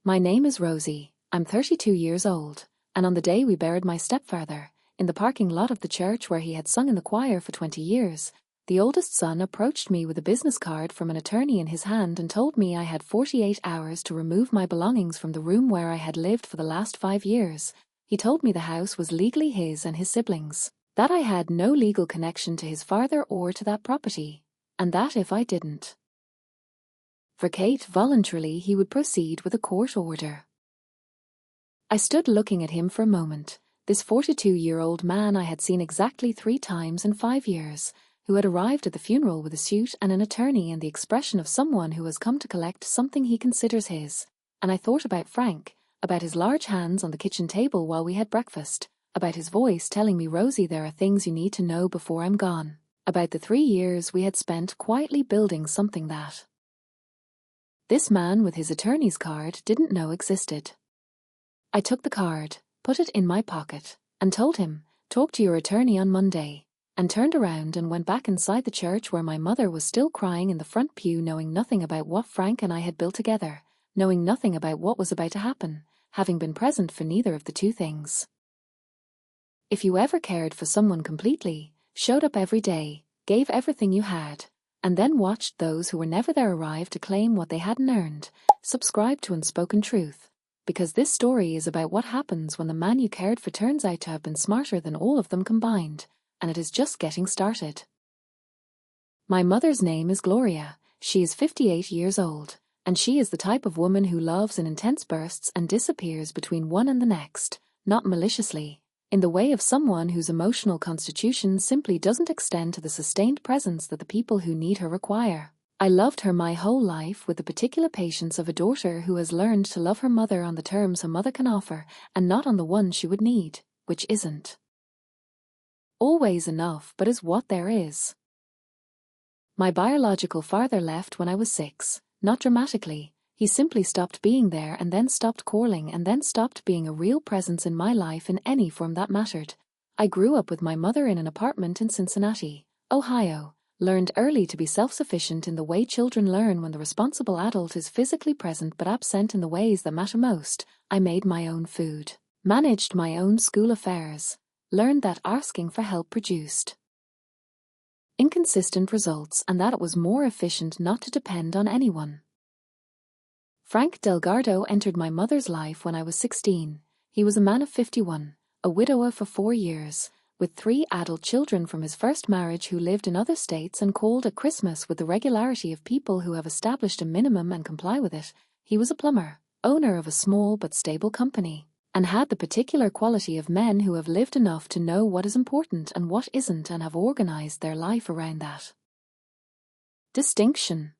My name is Rosie, I'm 32 years old, and on the day we buried my stepfather, in the parking lot of the church where he had sung in the choir for 20 years, the oldest son approached me with a business card from an attorney in his hand and told me I had 48 hours to remove my belongings from the room where I had lived for the last 5 years. He told me the house was legally his and his siblings, that I had no legal connection to his father or to that property, and that if I didn't vacate voluntarily he would proceed with a court order. I stood looking at him for a moment, this 42-year-old man I had seen exactly 3 times in 5 years, who had arrived at the funeral with a suit and an attorney and the expression of someone who has come to collect something he considers his, and I thought about Frank, about his large hands on the kitchen table while we had breakfast, about his voice telling me, "Rosie, there are things you need to know before I'm gone," about the 3 years we had spent quietly building something that this man with his attorney's card didn't know existed. I took the card, put it in my pocket, and told him, "Talk to your attorney on Monday," and turned around and went back inside the church where my mother was still crying in the front pew, knowing nothing about what Frank and I had built together, knowing nothing about what was about to happen, having been present for neither of the two things. If you ever cared for someone completely, showed up every day, gave everything you had, and then watched those who were never there arrive to claim what they hadn't earned, subscribe to Unspoken Truth, because this story is about what happens when the man you cared for turns out to have been smarter than all of them combined, and it is just getting started. My mother's name is Gloria. She is 58 years old, and she is the type of woman who loves in intense bursts and disappears between one and the next, not maliciously, in the way of someone whose emotional constitution simply doesn't extend to the sustained presence that the people who need her require. I loved her my whole life with the particular patience of a daughter who has learned to love her mother on the terms a mother can offer and not on the ones she would need, which isn't always enough but is what there is. My biological father left when I was 6, not dramatically. He simply stopped being there and then stopped calling and then stopped being a real presence in my life in any form that mattered. I grew up with my mother in an apartment in Cincinnati, Ohio, learned early to be self-sufficient in the way children learn when the responsible adult is physically present but absent in the ways that matter most. I made my own food, managed my own school affairs, learned that asking for help produced inconsistent results and that it was more efficient not to depend on anyone. Frank Delgado entered my mother's life when I was 16. He was a man of 51, a widower for 4 years, with 3 adult children from his first marriage who lived in other states and called at Christmas with the regularity of people who have established a minimum and comply with it. He was a plumber, owner of a small but stable company, and had the particular quality of men who have lived enough to know what is important and what isn't and have organized their life around that distinction.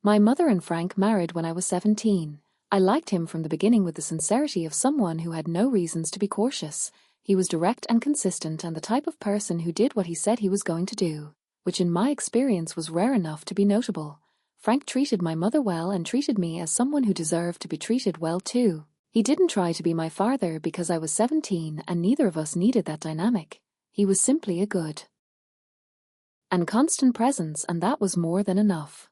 My mother and Frank married when I was 17. I liked him from the beginning with the sincerity of someone who had no reasons to be cautious. He was direct and consistent and the type of person who did what he said he was going to do, which in my experience was rare enough to be notable. Frank treated my mother well and treated me as someone who deserved to be treated well too. He didn't try to be my father because I was 17 and neither of us needed that dynamic. He was simply a good and constant presence, and that was more than enough.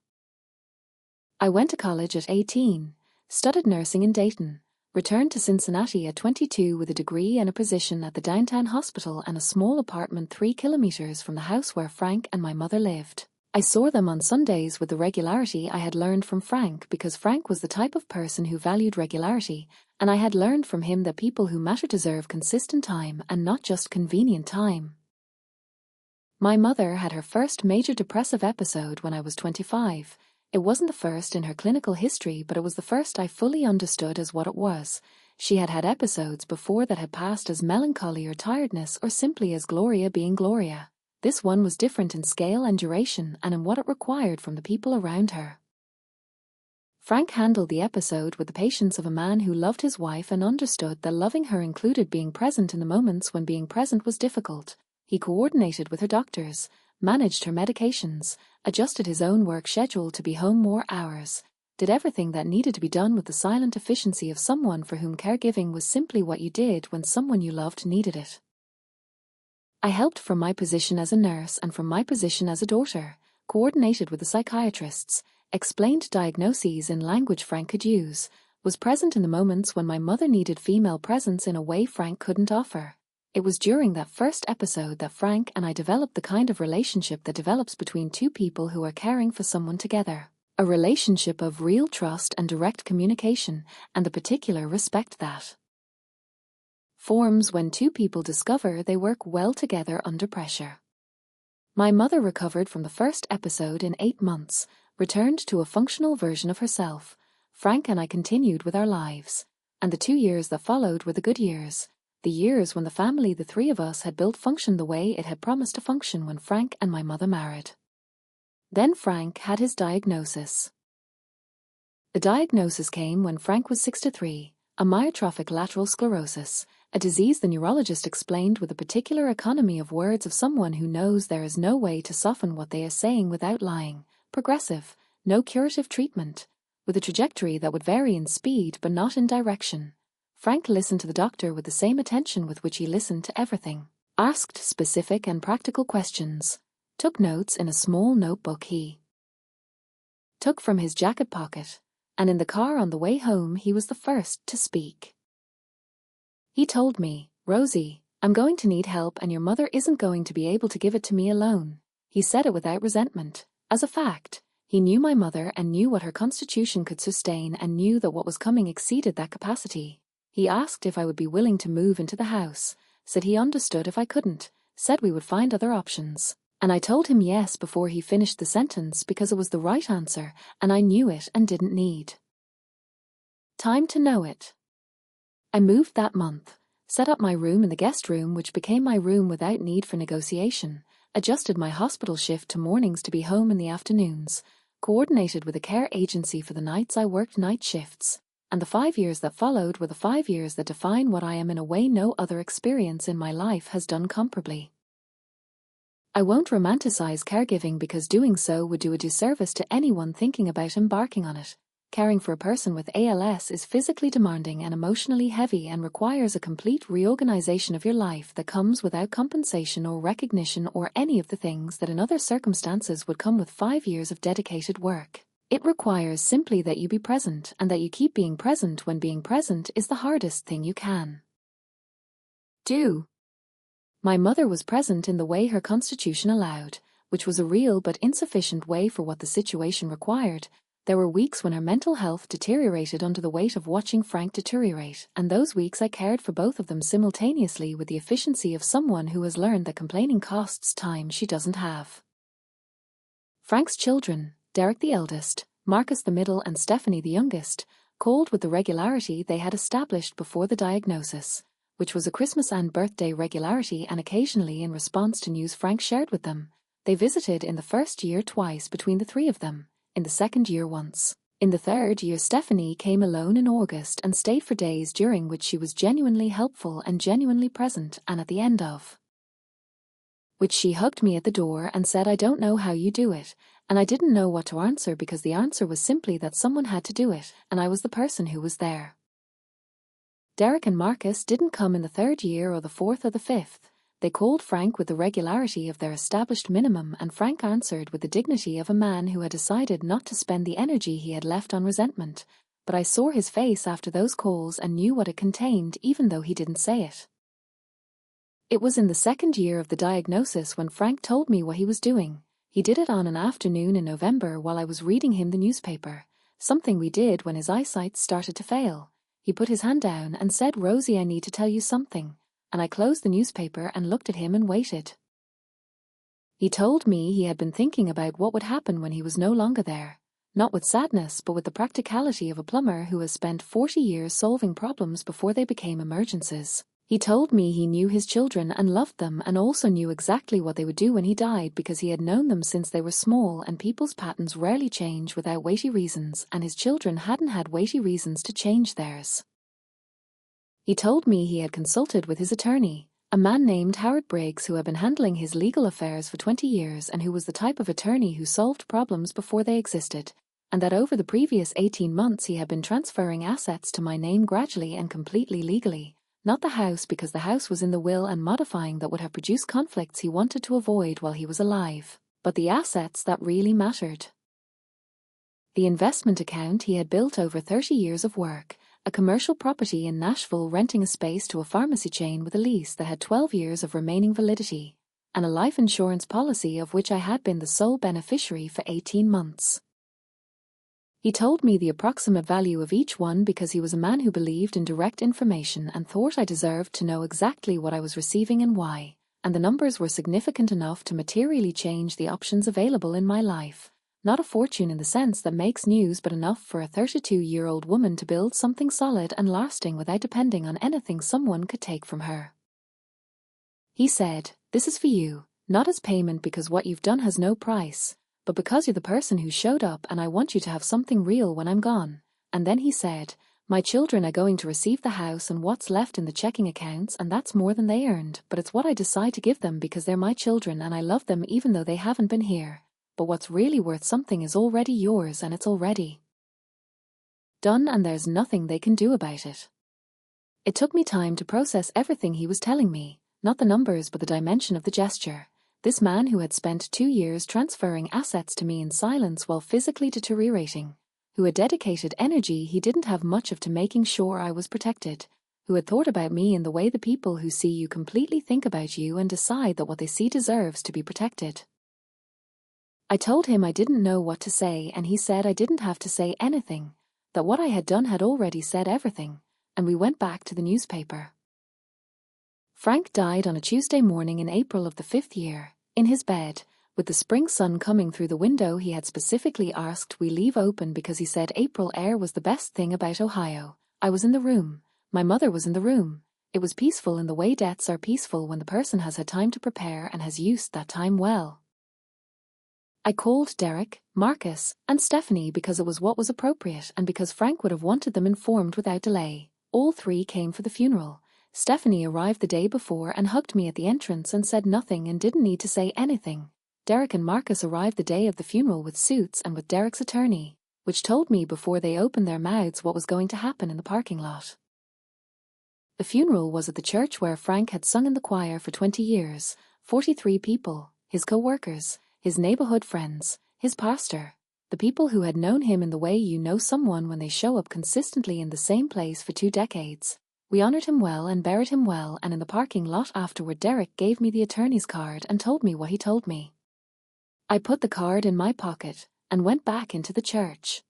I went to college at 18, studied nursing in Dayton, returned to Cincinnati at 22 with a degree and a position at the downtown hospital and a small apartment 3 kilometers from the house where Frank and my mother lived. I saw them on Sundays with the regularity I had learned from Frank because Frank was the type of person who valued regularity, and I had learned from him that people who matter deserve consistent time and not just convenient time. My mother had her first major depressive episode when I was 25. It wasn't the first in her clinical history, but it was the first I fully understood as what it was. She had had episodes before that had passed as melancholy or tiredness or simply as Gloria being Gloria. This one was different in scale and duration and in what it required from the people around her. Frank handled the episode with the patience of a man who loved his wife and understood that loving her included being present in the moments when being present was difficult. He coordinated with her doctors, managed her medications, adjusted his own work schedule to be home more hours, did everything that needed to be done with the silent efficiency of someone for whom caregiving was simply what you did when someone you loved needed it. I helped from my position as a nurse and from my position as a daughter, coordinated with the psychiatrists, explained diagnoses in language Frank could use, was present in the moments when my mother needed female presence in a way Frank couldn't offer. It was during that first episode that Frank and I developed the kind of relationship that develops between two people who are caring for someone together. A relationship of real trust and direct communication, and the particular respect that forms when two people discover they work well together under pressure. My mother recovered from the first episode in 8 months, returned to a functional version of herself. Frank and I continued with our lives, and the 2 years that followed were the good years, the years when the family the three of us had built functioned the way it had promised to function when Frank and my mother married. Then Frank had his diagnosis. The diagnosis came when Frank was 63, amyotrophic lateral sclerosis, a disease the neurologist explained with a particular economy of words of someone who knows there is no way to soften what they are saying without lying, progressive, no curative treatment, with a trajectory that would vary in speed but not in direction. Frank listened to the doctor with the same attention with which he listened to everything, asked specific and practical questions, took notes in a small notebook he took from his jacket pocket, and in the car on the way home he was the first to speak. He told me, "Rosie, I'm going to need help and your mother isn't going to be able to give it to me alone." He said it without resentment. As a fact, he knew my mother and knew what her constitution could sustain and knew that what was coming exceeded that capacity. He asked if I would be willing to move into the house, said he understood if I couldn't, said we would find other options. And I told him yes before he finished the sentence because it was the right answer and I knew it and didn't need time to know it. I moved that month, set up my room in the guest room which became my room without need for negotiation, adjusted my hospital shift to mornings to be home in the afternoons, coordinated with a care agency for the nights I worked night shifts, and the 5 years that followed were the 5 years that define what I am in a way no other experience in my life has done comparably. I won't romanticize caregiving because doing so would do a disservice to anyone thinking about embarking on it. Caring for a person with ALS is physically demanding and emotionally heavy and requires a complete reorganization of your life that comes without compensation or recognition or any of the things that in other circumstances would come with 5 years of dedicated work. It requires simply that you be present and that you keep being present when being present is the hardest thing you can do. My mother was present in the way her constitution allowed, which was a real but insufficient way for what the situation required. There were weeks when her mental health deteriorated under the weight of watching Frank deteriorate, and those weeks I cared for both of them simultaneously with the efficiency of someone who has learned that complaining costs time she doesn't have. Frank's children, Derek the eldest, Marcus the middle and Stephanie the youngest, called with the regularity they had established before the diagnosis, which was a Christmas and birthday regularity, and occasionally in response to news Frank shared with them. They visited in the first year twice between the three of them, in the second year once. In the third year Stephanie came alone in August and stayed for days during which she was genuinely helpful and genuinely present, and at the end of which she hugged me at the door and said, "I don't know how you do it," and I didn't know what to answer because the answer was simply that someone had to do it, and I was the person who was there. Derek and Marcus didn't come in the third year or the fourth or the fifth. They called Frank with the regularity of their established minimum, and Frank answered with the dignity of a man who had decided not to spend the energy he had left on resentment. But I saw his face after those calls and knew what it contained even though he didn't say it. It was in the second year of the diagnosis when Frank told me what he was doing. He did it on an afternoon in November while I was reading him the newspaper, something we did when his eyesight started to fail. He put his hand down and said, "Rosie, I need to tell you something," and I closed the newspaper and looked at him and waited. He told me he had been thinking about what would happen when he was no longer there, not with sadness but with the practicality of a plumber who has spent 40 years solving problems before they became emergencies. He told me he knew his children and loved them and also knew exactly what they would do when he died because he had known them since they were small, and people's patterns rarely change without weighty reasons, and his children hadn't had weighty reasons to change theirs. He told me he had consulted with his attorney, a man named Howard Briggs who had been handling his legal affairs for 20 years and who was the type of attorney who solved problems before they existed, and that over the previous 18 months he had been transferring assets to my name gradually and completely legally. Not the house because the house was in the will and modifying that would have produced conflicts he wanted to avoid while he was alive, but the assets that really mattered. The investment account he had built over 30 years of work, a commercial property in Nashville renting a space to a pharmacy chain with a lease that had 12 years of remaining validity, and a life insurance policy of which I had been the sole beneficiary for 18 months. He told me the approximate value of each one because he was a man who believed in direct information and thought I deserved to know exactly what I was receiving and why, and the numbers were significant enough to materially change the options available in my life. Not a fortune in the sense that makes news, but enough for a 32-year-old woman to build something solid and lasting without depending on anything someone could take from her. He said, "This is for you, not as payment because what you've done has no price, but because you're the person who showed up and I want you to have something real when I'm gone." And then he said, "My children are going to receive the house and what's left in the checking accounts, and that's more than they earned, but it's what I decide to give them because they're my children and I love them even though they haven't been here. But what's really worth something is already yours and it's already done and there's nothing they can do about it." It took me time to process everything he was telling me, not the numbers but the dimension of the gesture. This man who had spent 2 years transferring assets to me in silence while physically deteriorating, who had dedicated energy he didn't have much of to making sure I was protected, who had thought about me in the way the people who see you completely think about you and decide that what they see deserves to be protected. I told him I didn't know what to say and he said I didn't have to say anything, that what I had done had already said everything, and we went back to the newspaper. Frank died on a Tuesday morning in April of the 5th year, in his bed, with the spring sun coming through the window he had specifically asked we leave open because he said April air was the best thing about Ohio. I was in the room. My mother was in the room. It was peaceful in the way deaths are peaceful when the person has had time to prepare and has used that time well. I called Derek, Marcus, and Stephanie because it was what was appropriate and because Frank would have wanted them informed without delay. All three came for the funeral. Stephanie arrived the day before and hugged me at the entrance and said nothing and didn't need to say anything. Derek and Marcus arrived the day of the funeral with suits and with Derek's attorney, which told me before they opened their mouths what was going to happen in the parking lot. The funeral was at the church where Frank had sung in the choir for 20 years, 43 people, his co-workers, his neighborhood friends, his pastor, the people who had known him in the way you know someone when they show up consistently in the same place for 2 decades. We honored him well and buried him well, and in the parking lot afterward Derek gave me the attorney's card and told me what he told me. I put the card in my pocket and went back into the church.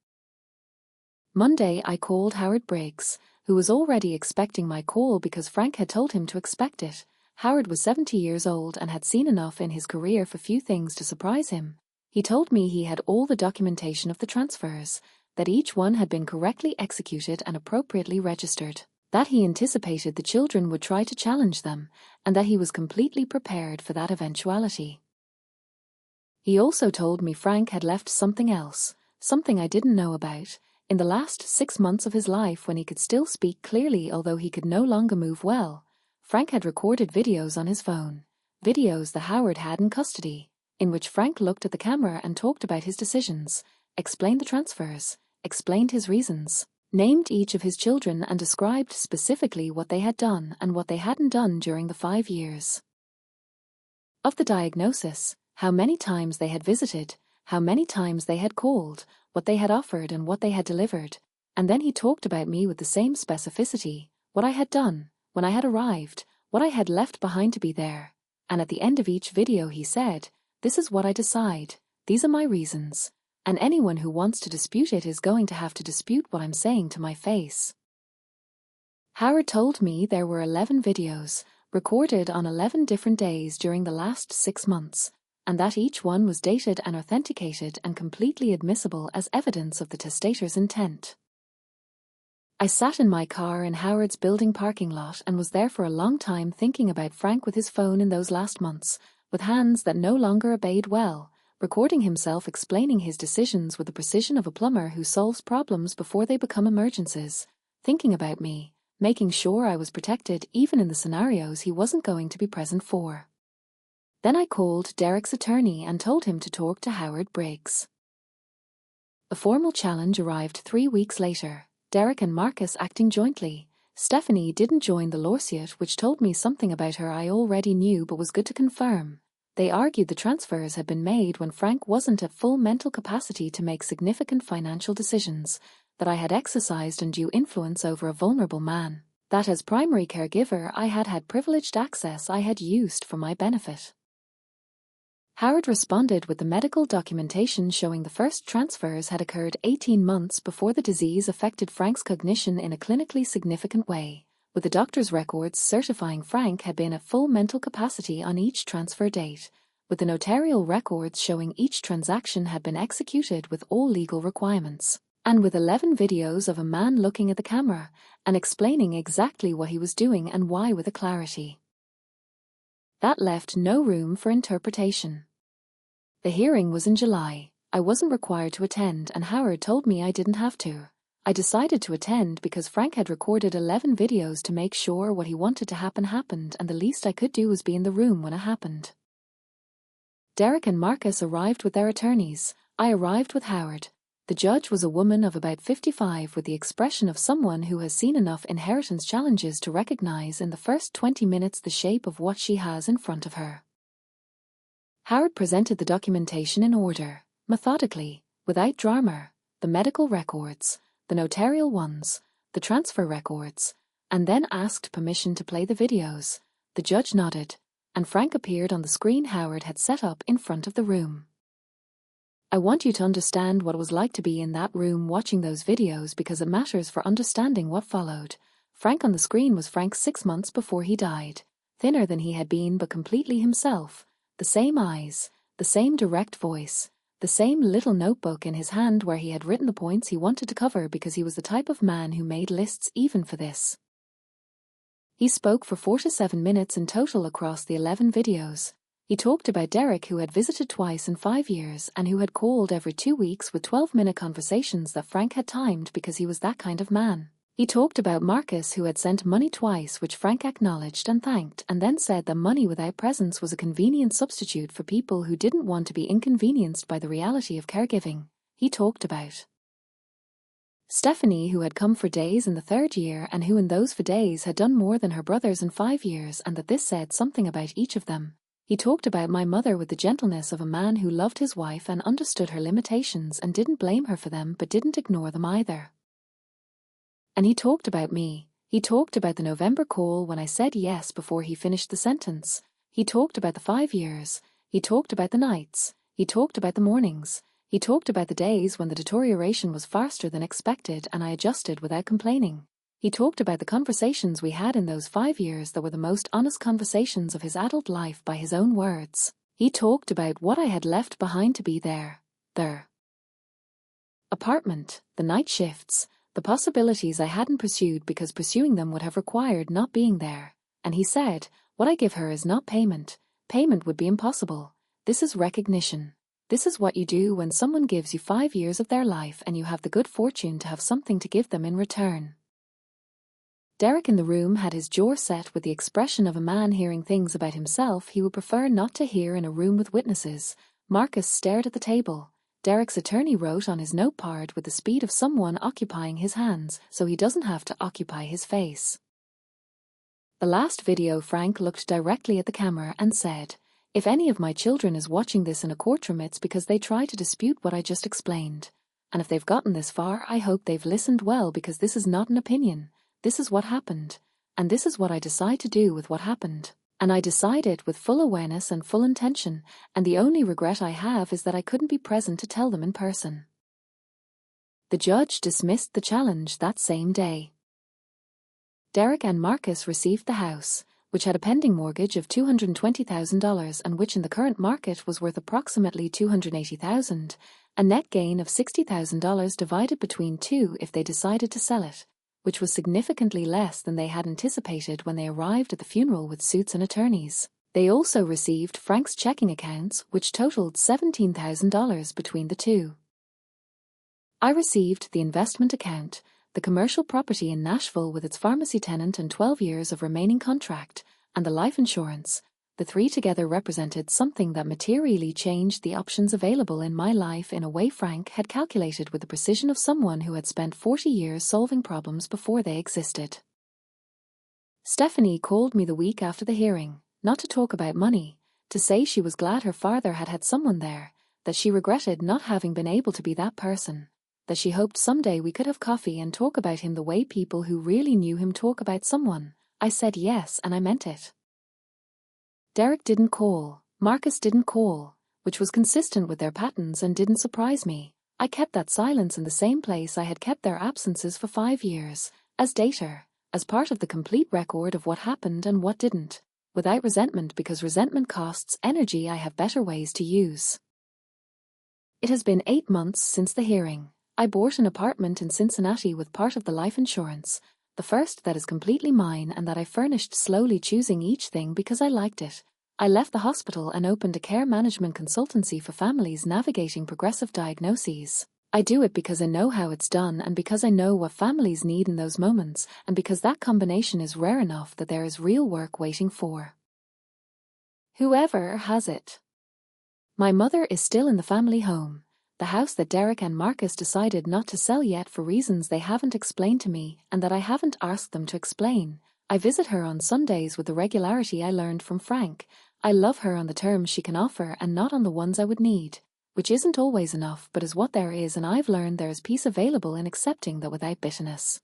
Monday I called Howard Briggs, who was already expecting my call because Frank had told him to expect it. Howard was 70 years old and had seen enough in his career for few things to surprise him. He told me he had all the documentation of the transfers, that each one had been correctly executed and appropriately registered, that he anticipated the children would try to challenge them, and that he was completely prepared for that eventuality. He also told me Frank had left something else, something I didn't know about, in the last 6 months of his life when he could still speak clearly although he could no longer move well. Frank had recorded videos on his phone, videos that Howard had in custody, in which Frank looked at the camera and talked about his decisions, explained the transfers, explained his reasons, named each of his children and described specifically what they had done and what they hadn't done during the 5 years of the diagnosis, how many times they had visited, how many times they had called, what they had offered and what they had delivered, and then he talked about me with the same specificity, what I had done, when I had arrived, what I had left behind to be there, and at the end of each video he said, "This is what I decide, these are my reasons, and anyone who wants to dispute it is going to have to dispute what I'm saying to my face." Howard told me there were 11 videos, recorded on 11 different days during the last 6 months, and that each one was dated and authenticated and completely admissible as evidence of the testator's intent. I sat in my car in Howard's building parking lot and was there for a long time thinking about Frank with his phone in those last months, with hands that no longer obeyed well, recording himself explaining his decisions with the precision of a plumber who solves problems before they become emergencies, thinking about me, making sure I was protected even in the scenarios he wasn't going to be present for. Then I called Derek's attorney and told him to talk to Howard Briggs. A formal challenge arrived 3 weeks later, Derek and Marcus acting jointly. Stephanie didn't join the lawsuit, which told me something about her I already knew but was good to confirm. They argued the transfers had been made when Frank wasn't at full mental capacity to make significant financial decisions, that I had exercised undue influence over a vulnerable man, that as primary caregiver I had had privileged access I had used for my benefit. Howard responded with the medical documentation showing the first transfers had occurred 18 months before the disease affected Frank's cognition in a clinically significant way, with the doctor's records certifying Frank had been at full mental capacity on each transfer date, with the notarial records showing each transaction had been executed with all legal requirements, and with 11 videos of a man looking at the camera and explaining exactly what he was doing and why with a clarity that left no room for interpretation. The hearing was in July. I wasn't required to attend and Howard told me I didn't have to. I decided to attend because Frank had recorded 11 videos to make sure what he wanted to happen happened, and the least I could do was be in the room when it happened. Derek and Marcus arrived with their attorneys. I arrived with Howard. The judge was a woman of about 55 with the expression of someone who has seen enough inheritance challenges to recognize in the first 20 minutes the shape of what she has in front of her. Howard presented the documentation in order, methodically, without drama, the medical records, the notarial ones, the transfer records, and then asked permission to play the videos. The judge nodded, and Frank appeared on the screen Howard had set up in front of the room. I want you to understand what it was like to be in that room watching those videos because it matters for understanding what followed. Frank on the screen was Frank 6 months before he died, thinner than he had been but completely himself. The same eyes, the same direct voice, the same little notebook in his hand where he had written the points he wanted to cover because he was the type of man who made lists even for this. He spoke for 4 to 7 minutes in total across the 11 videos. He talked about Derek, who had visited twice in 5 years and who had called every 2 weeks with 12-minute conversations that Frank had timed because he was that kind of man. He talked about Marcus, who had sent money twice, which Frank acknowledged and thanked, and then said that money without presence was a convenient substitute for people who didn't want to be inconvenienced by the reality of caregiving. He talked about Stephanie, who had come for days in the 3rd year and who in those for days had done more than her brothers in 5 years, and that this said something about each of them. He talked about my mother with the gentleness of a man who loved his wife and understood her limitations and didn't blame her for them but didn't ignore them either. And he talked about me. He talked about the November call when I said yes before he finished the sentence. He talked about the 5 years. He talked about the nights. He talked about the mornings. He talked about the days when the deterioration was faster than expected and I adjusted without complaining. He talked about the conversations we had in those 5 years that were the most honest conversations of his adult life by his own words. He talked about what I had left behind to be there. Their apartment, the night shifts, the possibilities I hadn't pursued because pursuing them would have required not being there. And he said, what I give her is not payment. Payment would be impossible. This is recognition. This is what you do when someone gives you 5 years of their life and you have the good fortune to have something to give them in return. Derek in the room had his jaw set with the expression of a man hearing things about himself he would prefer not to hear in a room with witnesses. Marcus stared at the table. Derek's attorney wrote on his notepad with the speed of someone occupying his hands, so he doesn't have to occupy his face. The last video, Frank looked directly at the camera and said, if any of my children is watching this in a courtroom, it's because they try to dispute what I just explained. And if they've gotten this far, I hope they've listened well, because this is not an opinion. This is what happened. And this is what I decide to do with what happened. And I decided with full awareness and full intention, and the only regret I have is that I couldn't be present to tell them in person. The judge dismissed the challenge that same day. Derek and Marcus received the house, which had a pending mortgage of $220,000 and which in the current market was worth approximately $280,000, a net gain of $60,000 divided between 2 if they decided to sell it, which was significantly less than they had anticipated when they arrived at the funeral with suits and attorneys. They also received Frank's checking accounts, which totaled $17,000 between the two. I received the investment account, the commercial property in Nashville with its pharmacy tenant and 12 years of remaining contract, and the life insurance. The 3 together represented something that materially changed the options available in my life in a way Frank had calculated with the precision of someone who had spent 40 years solving problems before they existed. Stephanie called me the week after the hearing, not to talk about money, to say she was glad her father had had someone there, that she regretted not having been able to be that person, that she hoped someday we could have coffee and talk about him the way people who really knew him talk about someone. I said yes, and I meant it. Derek didn't call, Marcus didn't call, which was consistent with their patterns and didn't surprise me. I kept that silence in the same place I had kept their absences for 5 years, as data, as part of the complete record of what happened and what didn't, without resentment, because resentment costs energy I have better ways to use. It has been 8 months since the hearing. I bought an apartment in Cincinnati with part of the life insurance, the first that is completely mine and that I furnished, slowly choosing each thing because I liked it. I left the hospital and opened a care management consultancy for families navigating progressive diagnoses. I do it because I know how it's done and because I know what families need in those moments, and because that combination is rare enough that there is real work waiting for whoever has it. My mother is still in the family home, the house that Derek and Marcus decided not to sell yet for reasons they haven't explained to me and that I haven't asked them to explain. I visit her on Sundays with the regularity I learned from Frank. I love her on the terms she can offer and not on the ones I would need, which isn't always enough but is what there is, and I've learned there is peace available in accepting that without bitterness.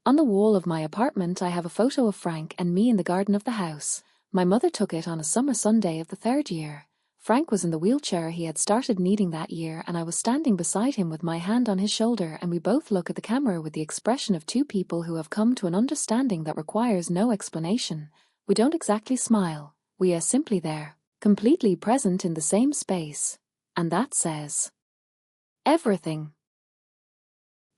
On the wall of my apartment I have a photo of Frank and me in the garden of the house. My mother took it on a summer Sunday of the 3rd year. Frank was in the wheelchair he had started needing that year, and I was standing beside him with my hand on his shoulder, and we both look at the camera with the expression of two people who have come to an understanding that requires no explanation. We don't exactly smile, we are simply there, completely present in the same space. And that says everything.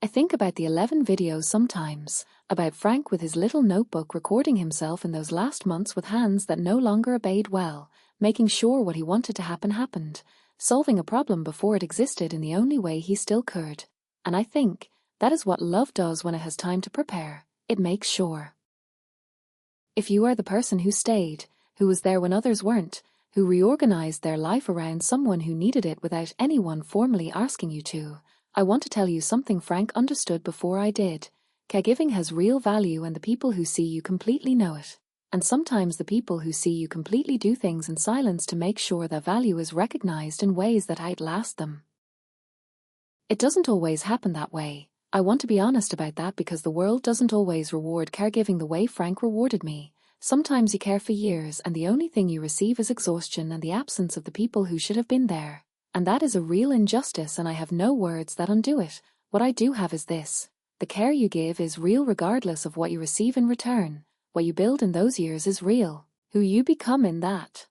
I think about the 11 videos sometimes, about Frank with his little notebook recording himself in those last months with hands that no longer obeyed well, making sure what he wanted to happen happened, solving a problem before it existed in the only way he still could. And I think that is what love does when it has time to prepare. It makes sure. If you are the person who stayed, who was there when others weren't, who reorganized their life around someone who needed it without anyone formally asking you to, I want to tell you something Frank understood before I did. Caregiving has real value, and the people who see you completely know it. And sometimes the people who see you completely do things in silence to make sure that value is recognized in ways that outlast them. It doesn't always happen that way. I want to be honest about that, because the world doesn't always reward caregiving the way Frank rewarded me. Sometimes you care for years and the only thing you receive is exhaustion and the absence of the people who should have been there. And that is a real injustice, and I have no words that undo it. What I do have is this: the care you give is real regardless of what you receive in return. What you build in those years is real. Who you become in that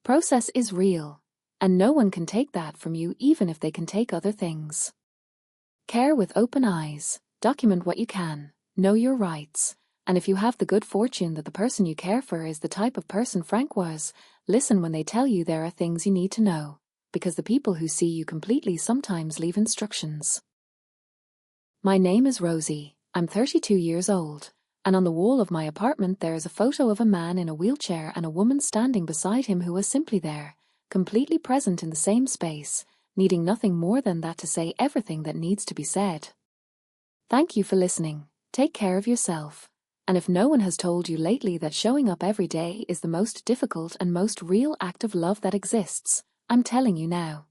process is real. And no one can take that from you, even if they can take other things. Care with open eyes. Document what you can. Know your rights. And if you have the good fortune that the person you care for is the type of person Frank was, listen when they tell you there are things you need to know. Because the people who see you completely sometimes leave instructions. My name is Rosie. I'm 32 years old. And on the wall of my apartment there is a photo of a man in a wheelchair and a woman standing beside him who was simply there, completely present in the same space, needing nothing more than that to say everything that needs to be said. Thank you for listening. Take care of yourself. And if no one has told you lately that showing up every day is the most difficult and most real act of love that exists, I'm telling you now.